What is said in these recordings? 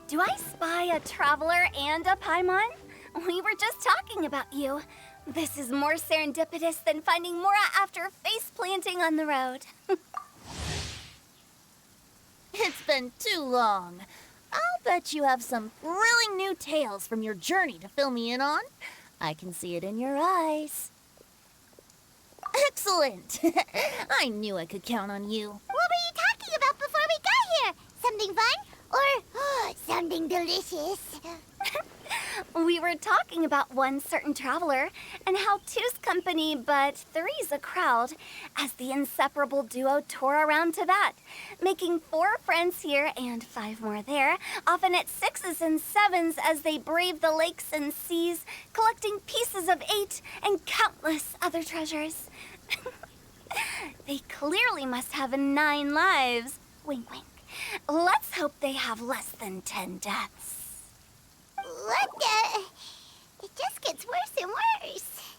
Do I spy a traveler and a Paimon? We were just talking about you. This is more serendipitous than finding Mora after face planting on the road. It's been too long. I'll bet you have some thrilling new tales from your journey to fill me in on. I can see it in your eyes. Excellent! I knew I could count on you. What were you talking about before we got here? Something fun? Or something delicious? We were talking about one certain traveler and how two's company but three's a crowd as the inseparable duo tore around Tibet, making 4 friends here and 5 more there, often at 6s and 7s as they braved the lakes and seas, collecting pieces of 8 and countless other treasures. They clearly must have 9 lives. Wink, wink. Let's hope they have less than 10 deaths. What the? It just gets worse and worse.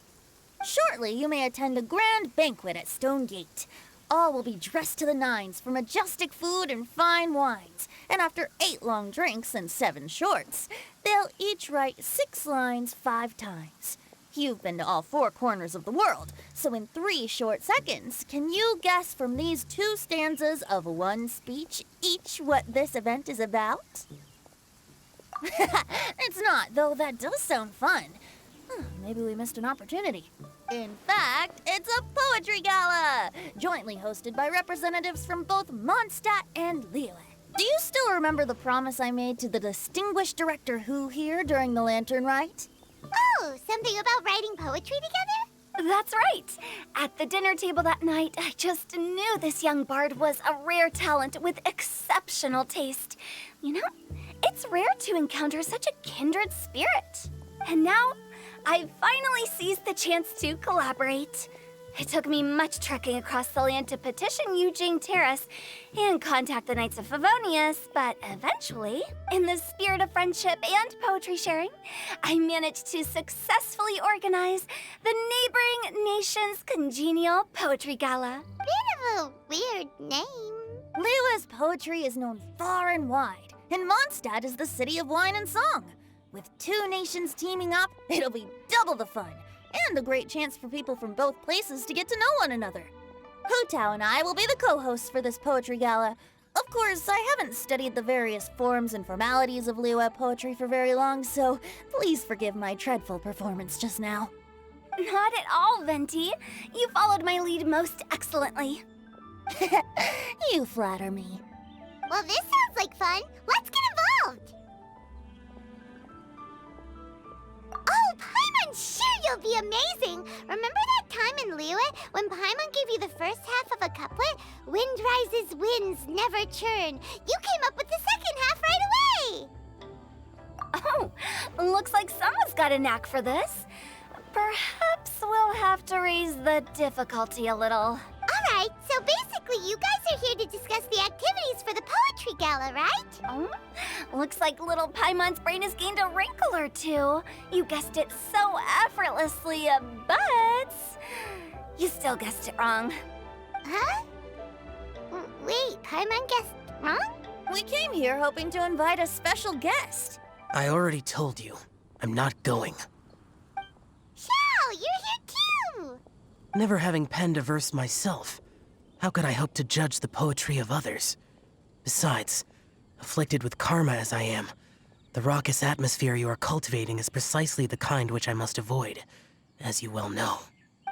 Shortly, you may attend a grand banquet at Stone Gate. All will be dressed to the nines for majestic food and fine wines. And after 8 long drinks and 7 shorts, they'll each write 6 lines 5 times. You've been to all 4 corners of the world, so in 3 short seconds, can you guess from these 2 stanzas of 1 speech each what this event is about? It's not, though that does sound fun. Maybe we missed an opportunity. In fact, it's a poetry gala, jointly hosted by representatives from both Mondstadt and Liyue. Do you still remember the promise I made to the distinguished director Hu here during the lantern rite? Oh, something about writing poetry together? That's right. At the dinner table that night, I just knew this young bard was a rare talent with exceptional taste. You know, it's rare to encounter such a kindred spirit. And now, I've finally seized the chance to collaborate. It took me much trekking across the land to petition Eugene Terrace and contact the Knights of Favonius, but eventually, in the spirit of friendship and poetry sharing, I managed to successfully organize the neighboring nation's Congenial Poetry Gala. Bit of a weird name. Liyue's poetry is known far and wide, and Mondstadt is the city of wine and song. With 2 nations teaming up, it'll be double the fun, and a great chance for people from both places to get to know one another. Hu Tao and I will be the co-hosts for this poetry gala. Of course, I haven't studied the various forms and formalities of Liyue poetry for very long, so please forgive my dreadful performance just now. Not at all, Venti. You followed my lead most excellently. You flatter me. Well, this sounds like fun. Let's get involved. Oh, Paimon, sure you'll be amazing. Remember that time in Liyue when Paimon gave you the first half of a couplet? Wind rises, winds never churn. You came up with the second half right away. Oh, looks like someone's got a knack for this. Perhaps we'll have to raise the difficulty a little. All right, so basically you guys are here to discuss the activities for the poetry gala, right? Oh, looks like little Paimon's brain has gained a wrinkle or 2. You guessed it so effortlessly, but you still guessed it wrong. Huh? Wait, Paimon guessed wrong? We came here hoping to invite a special guest. I already told you. I'm not going. Xiao, you're here too! Never having penned a verse myself, how could I hope to judge the poetry of others? Besides, afflicted with karma as I am, the raucous atmosphere you are cultivating is precisely the kind which I must avoid, as you well know.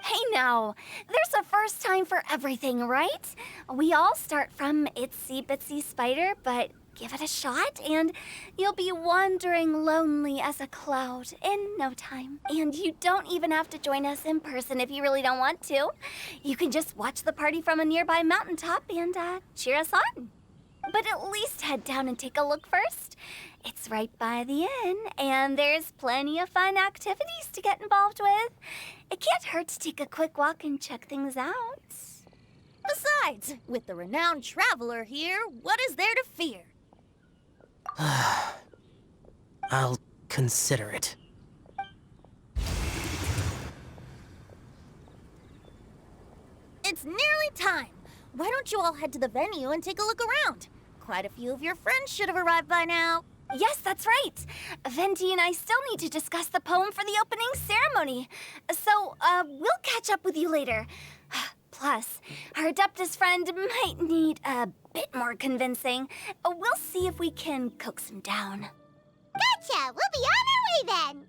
Hey now, there's a first time for everything, right? We all start from itsy bitsy spider, but give it a shot and you'll be wandering lonely as a cloud in no time. And you don't even have to join us in person if you really don't want to. You can just watch the party from a nearby mountaintop and cheer us on. But at least head down and take a look first. It's right by the inn, and there's plenty of fun activities to get involved with. It can't hurt to take a quick walk and check things out. Besides, with the renowned traveler here, what is there to fear? I'll consider it. It's nearly time. Why don't you all head to the venue and take a look around? Quite a few of your friends should have arrived by now. Yes, that's right. Venti and I still need to discuss the poem for the opening ceremony. So, we'll catch up with you later. Plus, our Adeptus friend might need a bit more convincing. We'll see if we can coax him down. Gotcha! We'll be on our way then!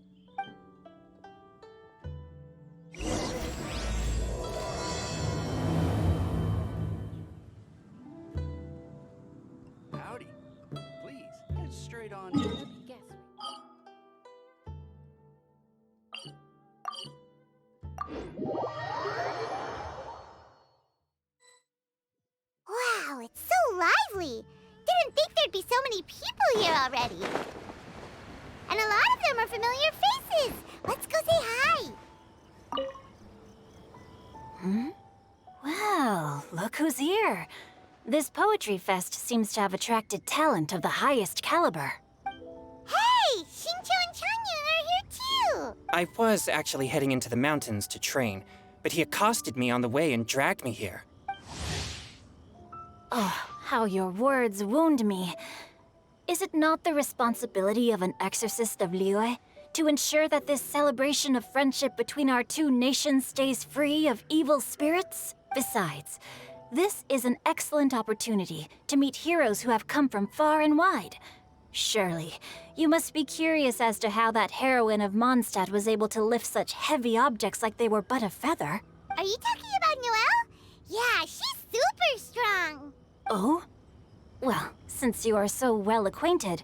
Howdy. Please, get straight on in. Wow, it's so lively! Didn't think there'd be so many people here already. And a lot of them are familiar faces. Let's go say hi. Well, look who's here. This poetry fest seems to have attracted talent of the highest caliber. Hey, Shincho and Chanyu are here too. I was actually heading into the mountains to train, but he accosted me on the way and dragged me here. Oh, how your words wound me. Is it not the responsibility of an exorcist of Liyue to ensure that this celebration of friendship between our two nations stays free of evil spirits? Besides, this is an excellent opportunity to meet heroes who have come from far and wide. Surely, you must be curious as to how that heroine of Mondstadt was able to lift such heavy objects like they were but a feather. Are you talking about Noelle? Yeah, she's super strong. Oh? Well, since you are so well acquainted,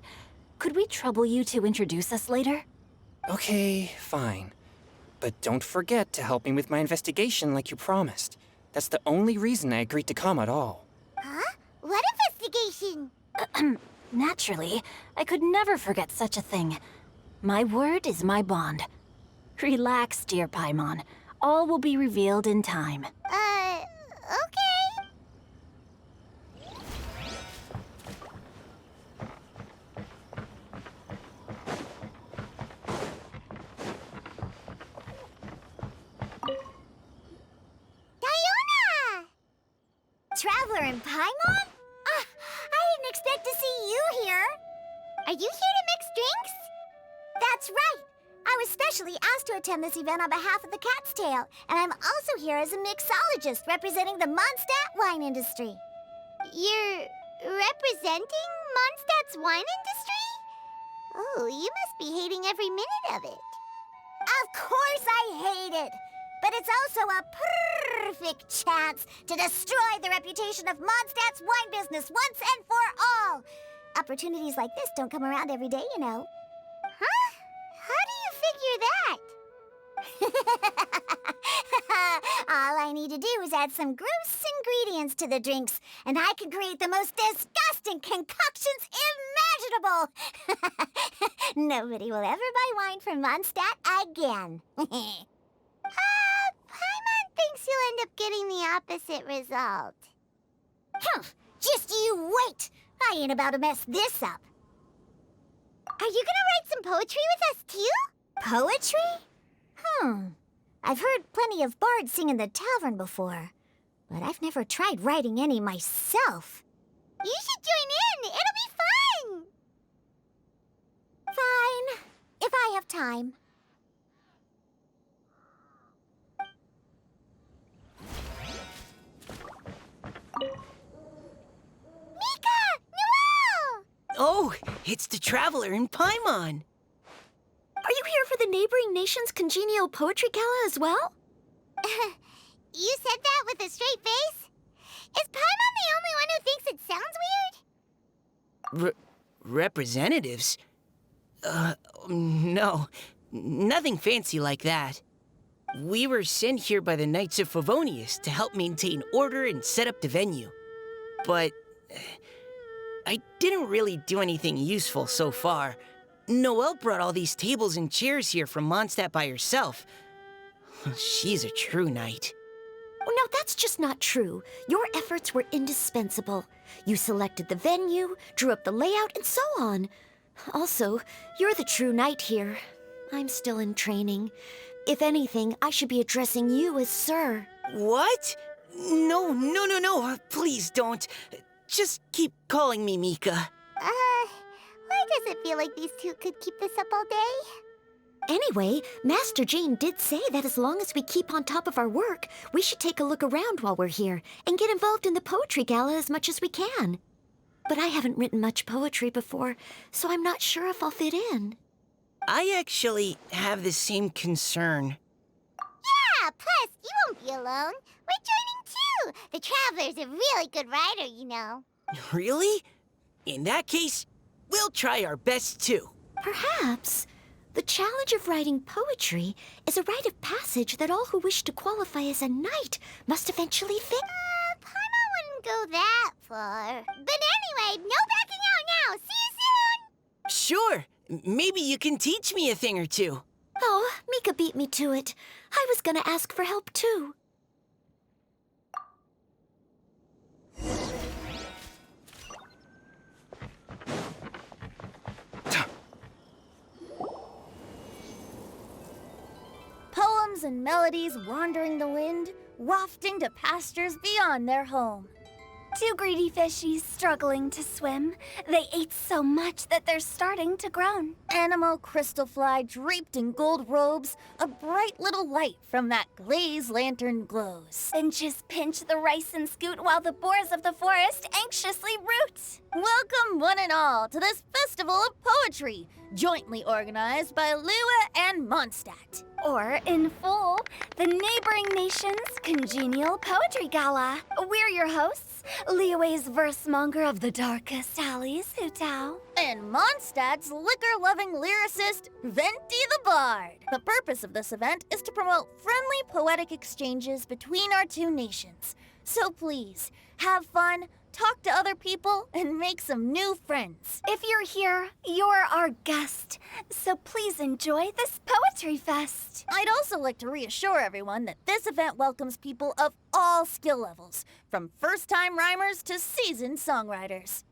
could we trouble you to introduce us later? Okay, fine. But don't forget to help me with my investigation like you promised. That's the only reason I agreed to come at all. Huh? What investigation? Naturally, I could never forget such a thing. My word is my bond. Relax, dear Paimon. All will be revealed in time. Okay. Diona! Traveler in Paimon? I didn't expect to see you here. Are you here to mix drinks? That's right. I was specially asked to attend this event on behalf of the Cat's Tail, and I'm also here as a mixologist representing the Mondstadt wine industry. You're representing Mondstadt's wine industry? Oh, you must be hating every minute of it. Of course I hate it! But it's also a perfect chance to destroy the reputation of Mondstadt's wine business once and for all! Opportunities like this don't come around every day, you know. Huh? How do you figure that? All I need to do is add some gross ingredients to the drinks, and I can create the most disgusting concoctions imaginable! Nobody will ever buy wine from Mondstadt again. Paimon thinks you'll end up getting the opposite result. Just you wait! I ain't about to mess this up. Are you gonna write some poetry with us, too? Poetry? I've heard plenty of bards sing in the tavern before, but I've never tried writing any myself. You should join in! It'll be fun! Fine, if I have time. Mika! Noelle! Oh, it's the Traveler in Paimon. Are you here for the neighboring nation's Congenial Poetry Gala as well? You said that with a straight face? Is Paimon the only one who thinks it sounds weird? Representatives? No. Nothing fancy like that. We were sent here by the Knights of Favonius to help maintain order and set up the venue. But I didn't really do anything useful so far. Noelle brought all these tables and chairs here from Mondstadt by herself. She's a true knight. Oh, no, that's just not true. Your efforts were indispensable. You selected the venue, drew up the layout, and so on. Also, you're the true knight here. I'm still in training. If anything, I should be addressing you as Sir. What? No. Please don't. Just keep calling me Mika. Whatever. Why does it feel like these two could keep this up all day? Anyway, Master Jean did say that as long as we keep on top of our work, we should take a look around while we're here and get involved in the poetry gala as much as we can. But I haven't written much poetry before, so I'm not sure if I'll fit in. I actually have the same concern. Yeah, plus, you won't be alone. We're joining too. The Traveler's a really good writer, you know. Really? In that case, we'll try our best too. Perhaps. The challenge of writing poetry is a rite of passage that all who wish to qualify as a knight must eventually fit. Paimon wouldn't go that far. But anyway, no backing out now. See you soon! Sure, maybe you can teach me a thing or two. Oh, Mika beat me to it. I was gonna ask for help too. Poems and melodies wandering the wind, wafting to pastures beyond their home. Two greedy fishies struggling to swim. They ate so much that they're starting to groan. Animal crystal fly draped in gold robes, a bright little light from that glazed lantern glows. Finches pinch the rice and scoot while the boars of the forest anxiously root. Welcome one and all to this festival of poetry, jointly organized by Lua and Mondstadt. Or, in full, the neighboring nation's Congenial Poetry Gala. We're your hosts, Liyue's verse-monger of the darkest alleys, Hutao. And Mondstadt's liquor-loving lyricist, Venti the Bard. The purpose of this event is to promote friendly poetic exchanges between our two nations. So please, have fun, talk to other people, and make some new friends. If you're here, you're our guest. So please enjoy this poetry fest. I'd also like to reassure everyone that this event welcomes people of all skill levels, from first-time rhymers to seasoned songwriters.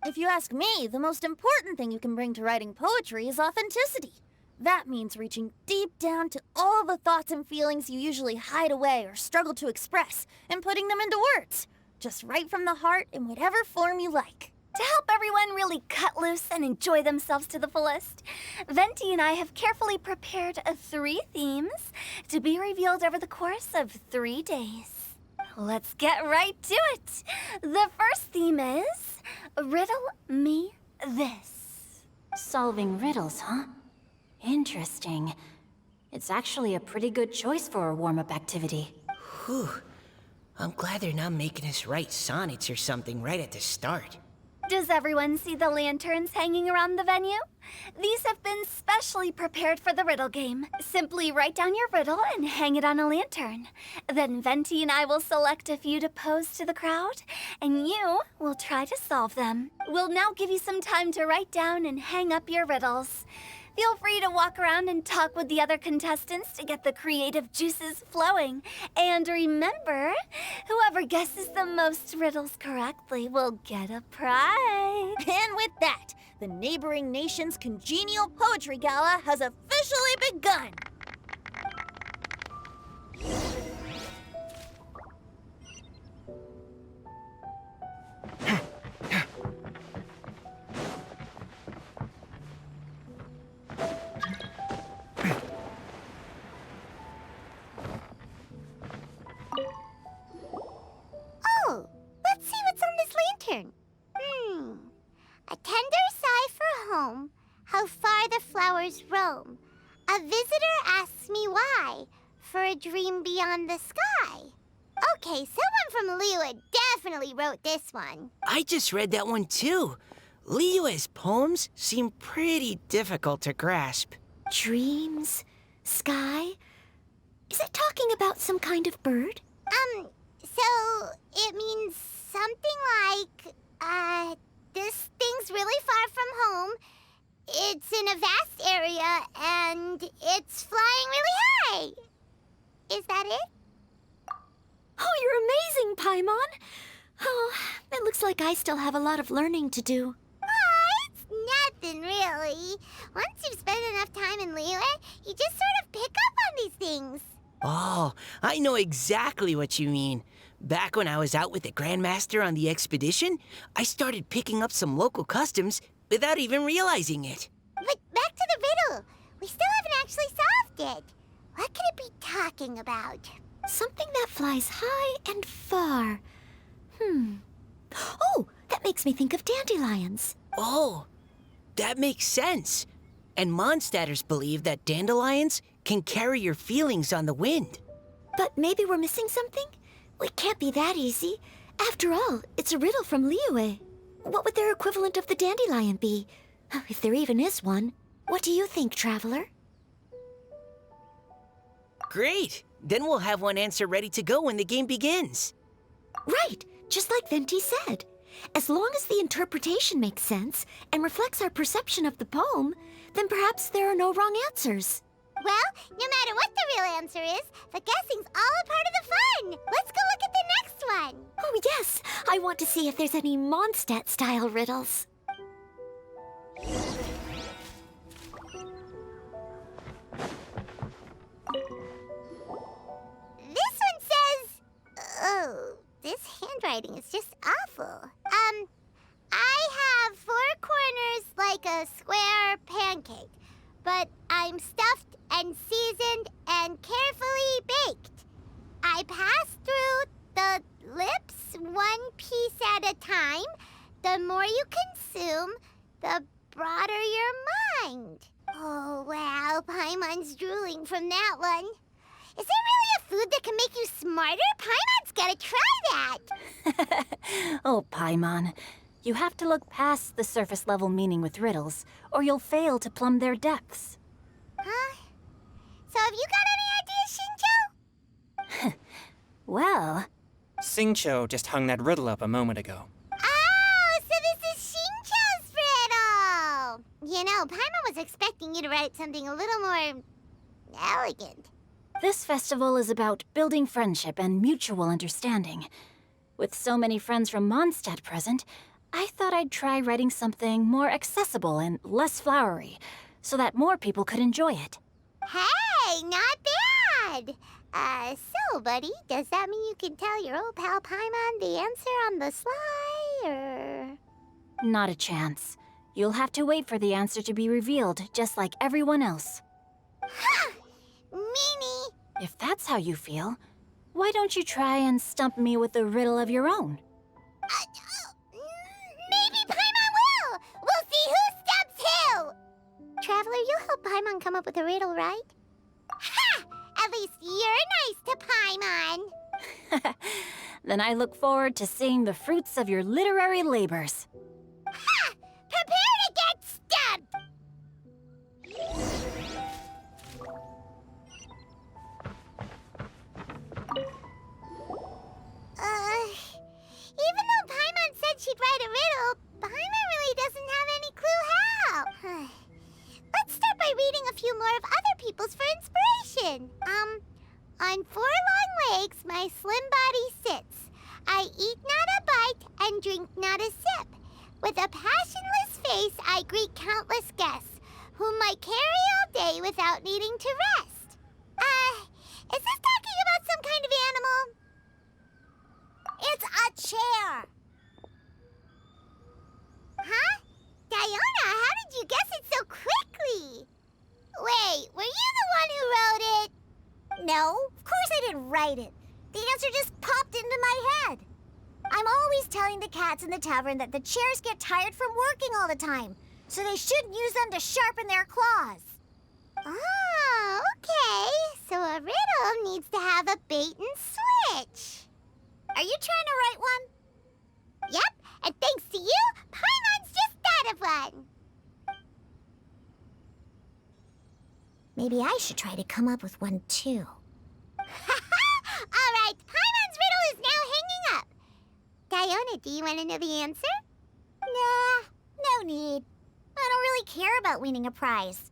If you ask me, the most important thing you can bring to writing poetry is authenticity. That means reaching deep down to all the thoughts and feelings you usually hide away or struggle to express, and putting them into words. Just right from the heart in whatever form you like. To help everyone really cut loose and enjoy themselves to the fullest, Venti and I have carefully prepared 3 themes to be revealed over the course of 3 days. Let's get right to it. The first theme is Riddle Me This. Solving riddles, huh? Interesting. It's actually a pretty good choice for a warm-up activity. Whew. I'm glad they're not making us write sonnets or something right at the start. Does everyone see the lanterns hanging around the venue? These have been specially prepared for the riddle game. Simply write down your riddle and hang it on a lantern. Then Venti and I will select a few to pose to the crowd, and you will try to solve them. We'll now give you some time to write down and hang up your riddles. Feel free to walk around and talk with the other contestants to get the creative juices flowing. And remember, whoever guesses the most riddles correctly will get a prize. And with that, the neighboring nation's Congenial Poetry Gala has officially begun. Oh, let's see what's on this lantern. A tender sigh for home, how far the flowers roam. A visitor asks me why, for a dream beyond the sky. Okay, someone from Liyue definitely wrote this one. I just read that one too. Liyue's poems seem pretty difficult to grasp. Dreams? Sky? Is it talking about some kind of bird? So it means something like, this thing's really far from home. It's in a vast area, and it's flying really high. Is that it? Oh, you're amazing, Paimon! Oh, it looks like I still have a lot of learning to do. It's nothing, really. Once you've spent enough time in Liyue, you just sort of pick up on these things. Oh, I know exactly what you mean. Back when I was out with the Grandmaster on the expedition, I started picking up some local customs, without even realizing it. But back to the riddle. We still haven't actually solved it. What could it be talking about? Something that flies high and far. Oh, that makes me think of dandelions. Oh, that makes sense. And Mondstadters believe that dandelions can carry your feelings on the wind. But maybe we're missing something? It can't be that easy. After all, it's a riddle from Liyue. What would their equivalent of the dandelion be? If there even is one. What do you think, Traveler? Great! Then we'll have one answer ready to go when the game begins. Right, just like Venti said. As long as the interpretation makes sense and reflects our perception of the poem, then perhaps there are no wrong answers. Well, no matter what the real answer is, the guessing's all a part of the fun. Let's go look at the next one. Oh, yes. I want to see if there's any Mondstadt-style riddles. This one says... Oh, this handwriting is just awful. I have 4 corners like a square pancake, but I'm stuffed and seasoned and carefully baked. I pass through the lips 1 piece at a time. The more you consume, the broader your mind. Oh, wow, Paimon's drooling from that one. Is there really a food that can make you smarter? Paimon's gotta try that. Oh, Paimon. You have to look past the surface-level meaning with riddles, or you'll fail to plumb their depths. Huh? So have you got any ideas, Shincho? Well, Singcho just hung that riddle up a moment ago. Oh, so this is Shincho's riddle! You know, Paimon was expecting you to write something a little more... elegant. this festival is about building friendship and mutual understanding. With so many friends from Mondstadt present, I thought I'd try writing something more accessible and less flowery, so that more people could enjoy it. Hey, not bad! So, buddy, does that mean you can tell your old pal Paimon the answer on the sly, or...? Not a chance. You'll have to wait for the answer to be revealed, just like everyone else. Ha! Meanie! If that's how you feel, why don't you try and stump me with a riddle of your own? Maybe Paimon will! We'll see who stumps who! Traveler, you'll help Paimon come up with a riddle, right? Ha! At least you're nice to Paimon! Then I look forward to seeing the fruits of your literary labors. Ha! Prepare to get stumped! Even though Paimon said she'd write a riddle, Paimon really doesn't have any clue how. Let's start by reading a few more of other people's for inspiration. On 4 long legs my slim body sits. I eat not a bite and drink not a sip. With a passionless face I greet countless guests, whom I carry all day without needing to rest. Is this talking about some kind of animal? It's a chair. Huh? Diona, how did you guess it so quickly? Wait, were you the one who wrote it? No, of course I didn't write it. The answer just popped into my head. I'm always telling the cats in the tavern that the chairs get tired from working all the time, so they shouldn't use them to sharpen their claws. Oh, okay. So a riddle needs to have a bait and switch. Are you trying to write one? Yep, and thanks to you, Paimon's just thought of one. Maybe I should try to come up with one, too. All right, Paimon's riddle is now hanging up. Diona, do you want to know the answer? Nah, no need. I don't really care about winning a prize.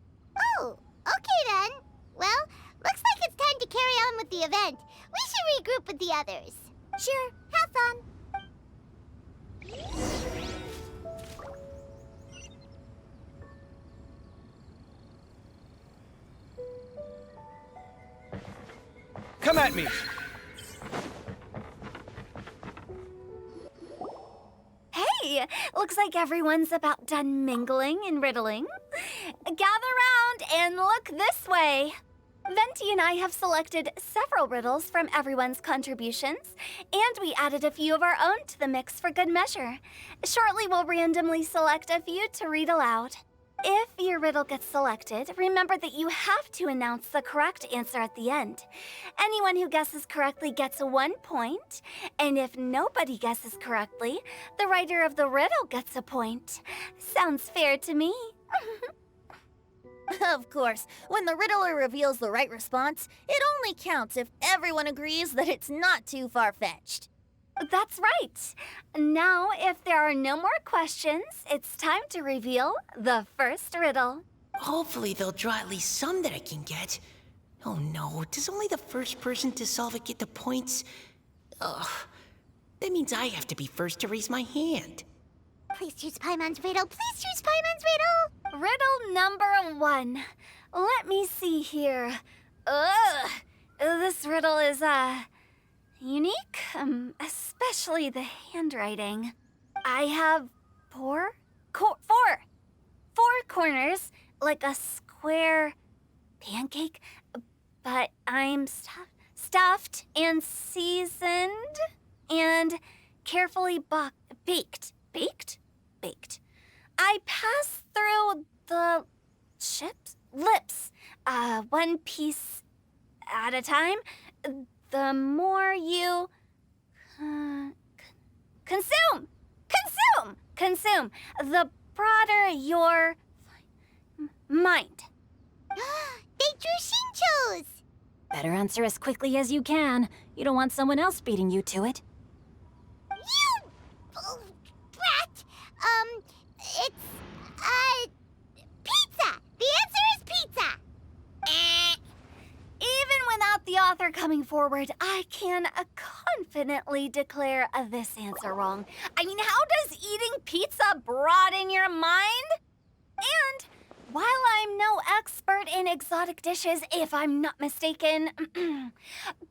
Oh, okay then. Well, looks like it's time to carry on with the event. We should regroup with the others. Sure, have fun. Come at me! Hey, Looks like everyone's about done mingling and riddling. Gather round and look this way. Venti and I have selected several riddles from everyone's contributions, and we added a few of our own to the mix for good measure. Shortly, we'll randomly select a few to read aloud. If your riddle gets selected, remember that you have to announce the correct answer at the end. Anyone who guesses correctly gets 1 point, and if nobody guesses correctly, the writer of the riddle gets a point. Sounds fair to me. Of course, when the riddler reveals the right response, it only counts if everyone agrees that it's not too far-fetched. That's right. Now, if there are no more questions, it's time to reveal the first riddle. Hopefully they'll draw at least some that I can get. Oh no, does only the first person to solve it get the points? Ugh, that means I have to be first to raise my hand. Please choose Paimon's riddle. Please choose Paimon's riddle. Riddle number 1. Let me see here. Ugh, this riddle is, unique, especially the handwriting. I have four corners, like a square pancake, but I'm stuffed and seasoned and carefully baked. Baked. I pass through the lips, one piece at a time. The more you consume, the broader your mind. They drew Shinchos! Better answer as quickly as you can. You don't want someone else beating you to it. You brat! It's, pizza! The answer is pizza! Even without the author coming forward, I can confidently declare this answer wrong. I mean, how does eating pizza broaden your mind? And while I'm no expert in exotic dishes, if I'm not mistaken,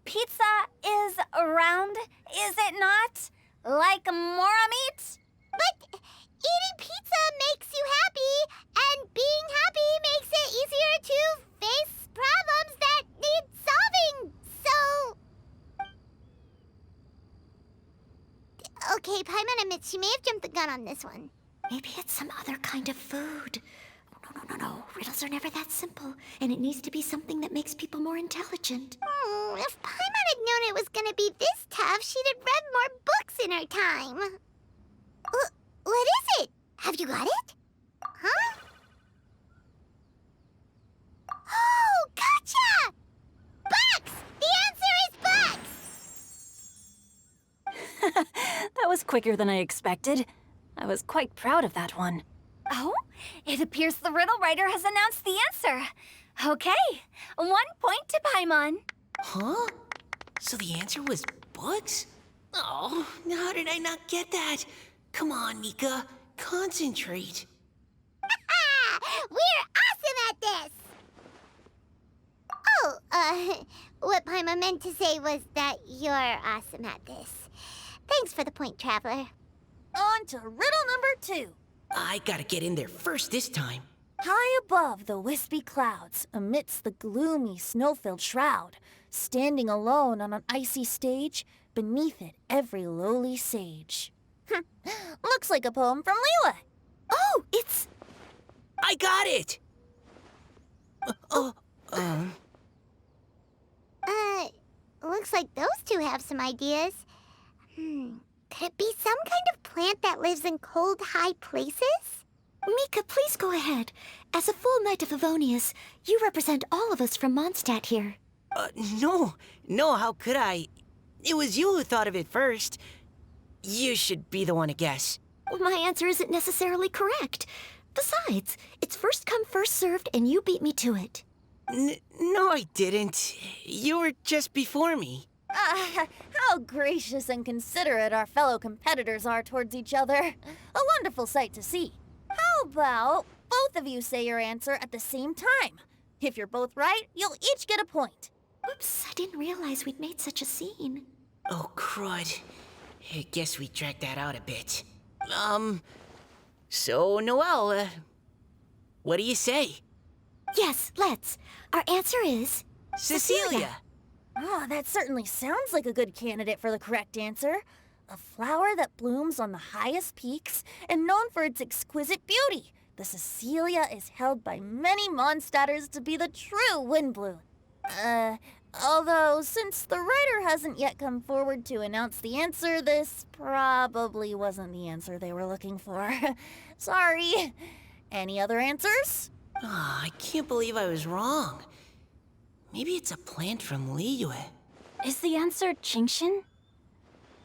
pizza is round, is it not? Like mora meat? But eating pizza makes you happy, and being happy makes it easier to face problems that need solving, so... Okay, Paimon admits she may have jumped the gun on this one. Maybe it's some other kind of food. No. Riddles are never that simple, and it needs to be something that makes people more intelligent. If Paimon had known it was gonna be this tough, she'd have read more books in her time. What is it? Have you got it? Huh? Oh, gotcha! Bucks! The answer is bucks! That was quicker than I expected. I was quite proud of that one. Oh, it appears the riddle writer has announced the answer. Okay, 1 point to Paimon. Huh? So the answer was bugs? Oh, how did I not get that? Come on, Mika, concentrate. We're awesome at this! Oh, what Paimon meant to say was that you're awesome at this. Thanks for the point, Traveler. On to riddle number 2. I gotta get in there first this time. High above the wispy clouds, amidst the gloomy snow-filled shroud, standing alone on an icy stage, beneath it every lowly sage. Looks like a poem from Liyue. Oh, it's... I got it! Looks like those two have some ideas. Could it be some kind of plant that lives in cold, high places? Mika, please go ahead. As a full Knight of Favonius, you represent all of us from Mondstadt here. No, how could I? It was you who thought of it first. You should be the one to guess. Well, my answer isn't necessarily correct. Besides, it's first come, first served, and you beat me to it. No, I didn't. You were just before me. How gracious and considerate our fellow competitors are towards each other. A wonderful sight to see. How about both of you say your answer at the same time? If you're both right, you'll each get a point. Oops, I didn't realize we'd made such a scene. Oh, crud. I guess we dragged that out a bit. So, Noelle, what do you say? Yes, let's. Our answer is Cecilia! Oh, that certainly sounds like a good candidate for the correct answer. A flower that blooms on the highest peaks and known for its exquisite beauty. The Cecilia is held by many Mondstadters to be the true windbloom. Although, since the writer hasn't yet come forward to announce the answer, this probably wasn't the answer they were looking for. Sorry. Any other answers? Oh, I can't believe I was wrong. Maybe it's a plant from Liyue. Is the answer Qingxin?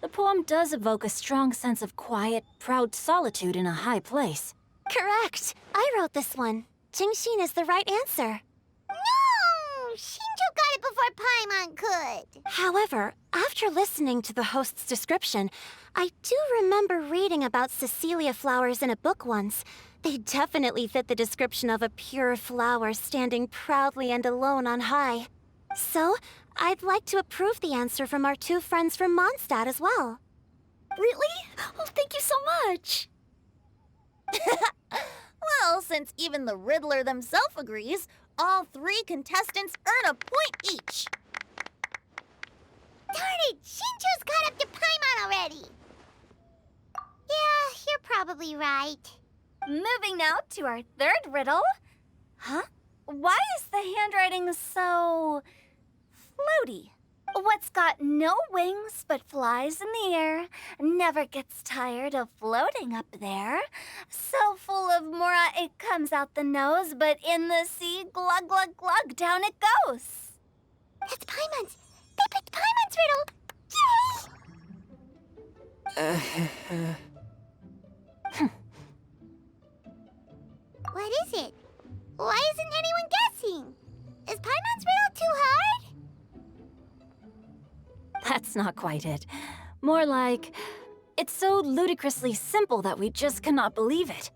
The poem does evoke a strong sense of quiet, proud solitude in a high place. Correct. I wrote this one. Qingxin is the right answer. No! Shinjo got it before Paimon could. However, after listening to the host's description, I do remember reading about Cecilia flowers in a book once. They definitely fit the description of a pure flower standing proudly and alone on high. So, I'd like to approve the answer from our two friends from Mondstadt as well. Really? Oh, thank you so much. Well, since even the Riddler themselves agrees, all three contestants earn a point each. Darn it! Shinjo's caught up to Paimon already. Yeah, you're probably right. Moving now to our third riddle. Huh? Why is the handwriting so floaty? What's got no wings but flies in the air, never gets tired of floating up there. So full of mora it comes out the nose, but in the sea, glug glug glug, down it goes. That's Paimon's. They picked Paimon's riddle. Yay! What is it? Why isn't anyone guessing? Is Paimon's riddle too hard? That's not quite it. More like, it's so ludicrously simple that we just cannot believe it.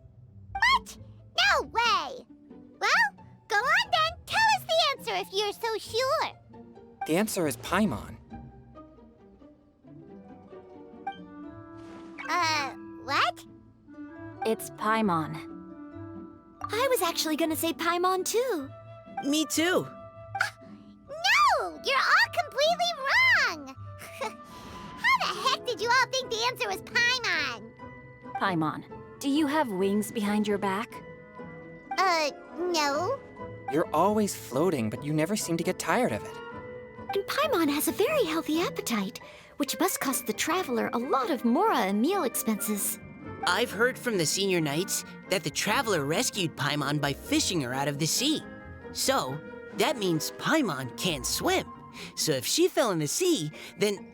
What? No way! Well, go on then. Tell us the answer if you're so sure. The answer is Paimon. What? It's Paimon. I was actually gonna say Paimon too. Me too. No! You're all completely wrong! How the heck did you all think the answer was Paimon? Paimon, do you have wings behind your back? No. You're always floating, but you never seem to get tired of it. And Paimon has a very healthy appetite, which must cost the traveler a lot of mora and meal expenses. I've heard from the senior knights that the traveler rescued Paimon by fishing her out of the sea. So, that means Paimon can't swim. So if she fell in the sea, then...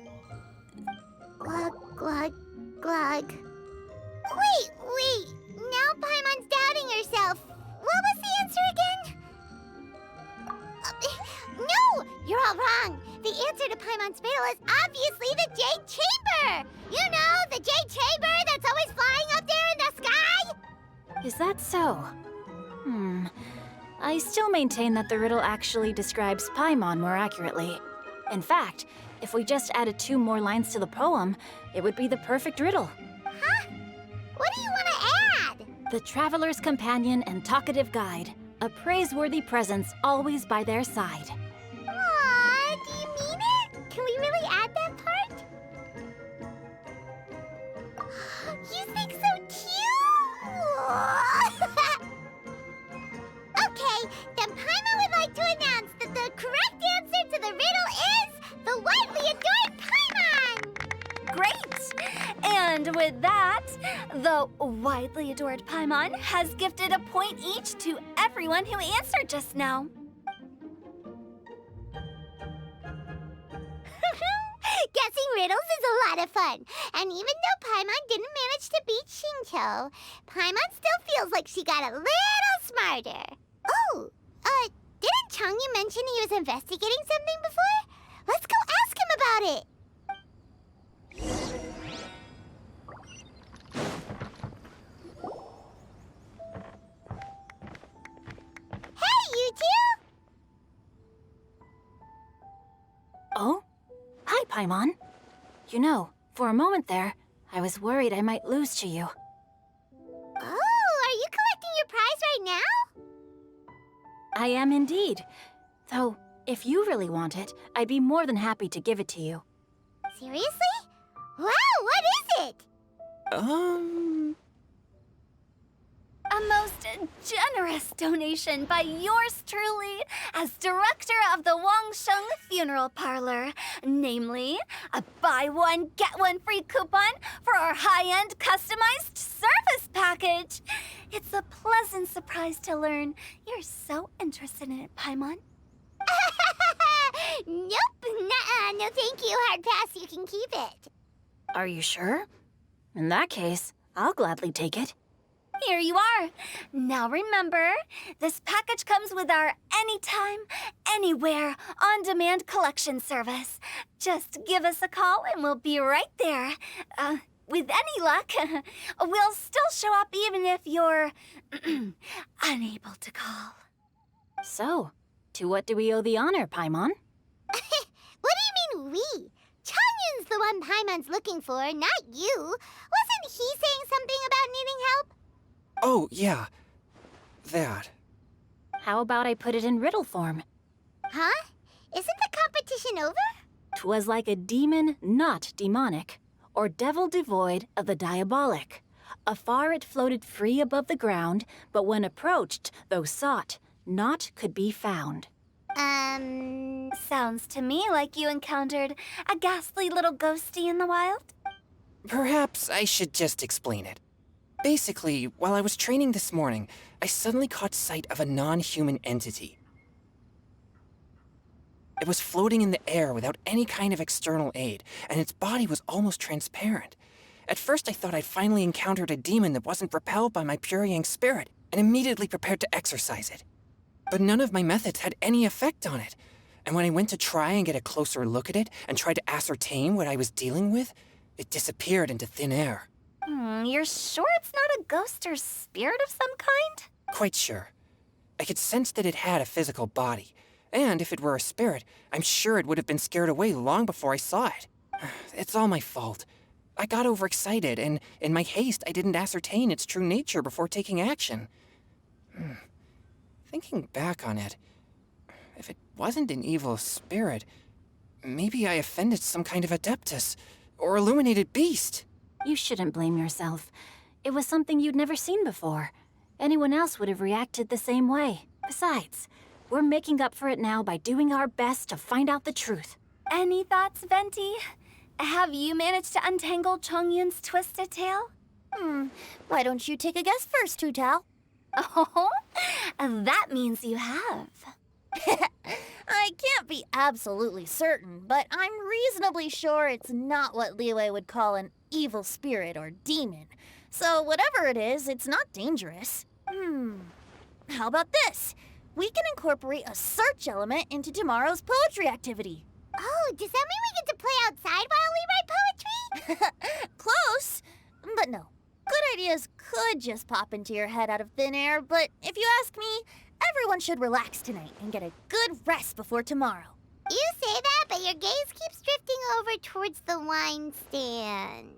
Glug, glug, glug. Wait! Now Paimon's doubting herself. What was the answer again? No! You're all wrong. The answer to Paimon's riddle is obviously the Jade Chamber! You know, the Jade Chamber that's always flying up there in the sky? Is that so? I still maintain that the riddle actually describes Paimon more accurately. In fact, if we just added 2 more lines to the poem, it would be the perfect riddle. Huh? What do you want to add? The traveler's companion and talkative guide, a praiseworthy presence always by their side. Aw, do you mean it? Can we really add that part? You think so cute? Okay, then Paimon would like to announce that the correct answer to the riddle is the widely adored Paimon! Great! And with that, the widely adored Paimon has gifted a point each to everyone who answered just now. Guessing riddles is a lot of fun. And even though Paimon didn't manage to beat Shinjo, Paimon still feels like she got a little smarter. Oh, didn't Changyu mention he was investigating something before? Let's go ask him about it. Hey, you two! Oh? Hi, Paimon. You know, for a moment there, I was worried I might lose to you. Oh, are you collecting your prize right now? I am indeed. Though, if you really want it, I'd be more than happy to give it to you. Seriously? Wow, what is it? A most generous donation by yours truly as director of the Wangsheng Funeral Parlor. Namely, a buy one, get one free coupon for our high-end customized service package. It's a pleasant surprise to learn you're so interested in it, Paimon. Nope, nuh-uh, no thank you, hard pass, you can keep it. Are you sure? In that case, I'll gladly take it. Here you are. Now remember, this package comes with our anytime, anywhere, on-demand collection service. Just give us a call and we'll be right there. With any luck, we'll still show up even if you're unable to call. So, to what do we owe the honor, Paimon? What do you mean we? Changyun's the one Paimon's looking for, not you. Wasn't he saying something about needing help? Oh, yeah. That. How about I put it in riddle form? Huh? Isn't the competition over? 'Twas like a demon not demonic, or devil devoid of the diabolic. Afar it floated free above the ground, but when approached, though sought, naught could be found. Sounds to me like you encountered a ghastly little ghosty in the wild. Perhaps I should just explain it. Basically, while I was training this morning, I suddenly caught sight of a non-human entity. It was floating in the air without any kind of external aid, and its body was almost transparent. At first I thought I'd finally encountered a demon that wasn't repelled by my pure yang spirit, and immediately prepared to exorcise it. But none of my methods had any effect on it, and when I went to try and get a closer look at it and tried to ascertain what I was dealing with, it disappeared into thin air. You're sure it's not a ghost or spirit of some kind? Quite sure. I could sense that it had a physical body, and if it were a spirit, I'm sure it would have been scared away long before I saw it. It's all my fault. I got overexcited, and in my haste, I didn't ascertain its true nature before taking action. Thinking back on it, if it wasn't an evil spirit, maybe I offended some kind of adeptus or illuminated beast. You shouldn't blame yourself. It was something you'd never seen before. Anyone else would have reacted the same way. Besides, we're making up for it now by doing our best to find out the truth. Any thoughts, Venti? Have you managed to untangle Chongyun's twisted tail? Why don't you take a guess first, Hu-Tao? Oh, that means you have. I can't be absolutely certain, but I'm reasonably sure it's not what Liyue would call an evil spirit or demon. So whatever it is, it's not dangerous. How about this? We can incorporate a search element into tomorrow's poetry activity. Oh, does that mean we get to play outside while we write poetry? Close, but no. Good ideas could just pop into your head out of thin air, but if you ask me, everyone should relax tonight and get a good rest before tomorrow. You say that, but your gaze keeps drifting over towards the wine stand.